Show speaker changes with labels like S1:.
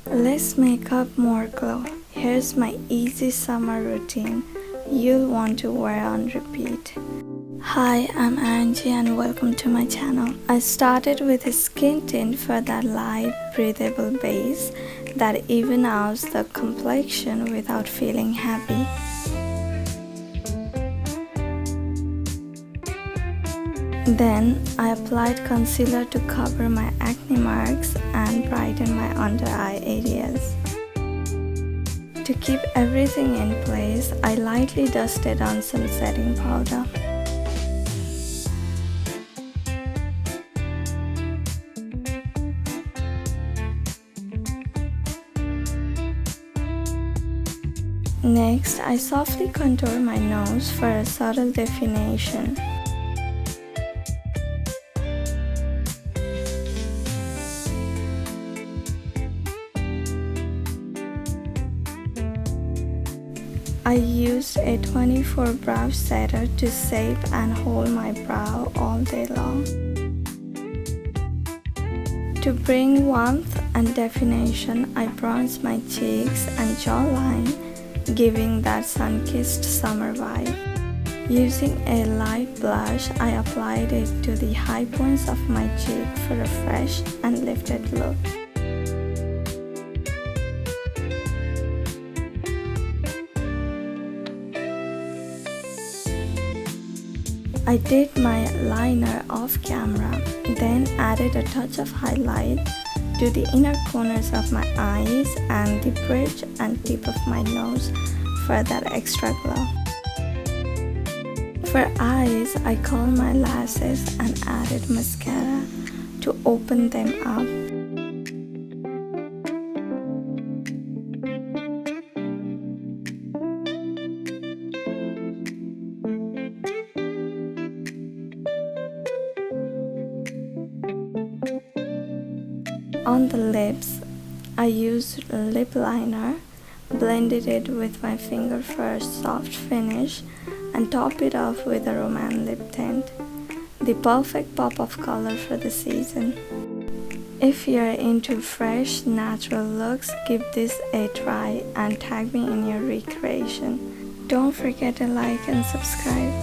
S1: Less makeup, more glow. Here's my easy summer routine you'll want to wear on repeat. Hi, I'm Anzeei and welcome to my channel. I started with a skin tint for that light, breathable base that even out the complexion without feeling heavy. Then I applied concealer to cover my acne marks and brighten my under eye areas. To keep everything in place, I lightly dusted on some setting powder. Next, I softly contour my nose for a subtle definition. I used a 24 brow setter to shape and hold my brow all day long. To bring warmth and definition, I bronzed my cheeks and jawline, giving that sun-kissed summer vibe. Using a light blush, I applied it to the high points of my cheek for a fresh and lifted look. I did my liner off camera, then added a touch of highlight to the inner corners of my eyes and the bridge and tip of my nose for that extra glow. For eyes, I curled my lashes and added mascara to open them up. On the lips, I used lip liner, blended it with my finger for a soft finish, and topped it off with a romance lip tint, the perfect pop of color for the season. If you're into fresh, natural looks, give this a try and tag me in your recreation. Don't forget to like and subscribe.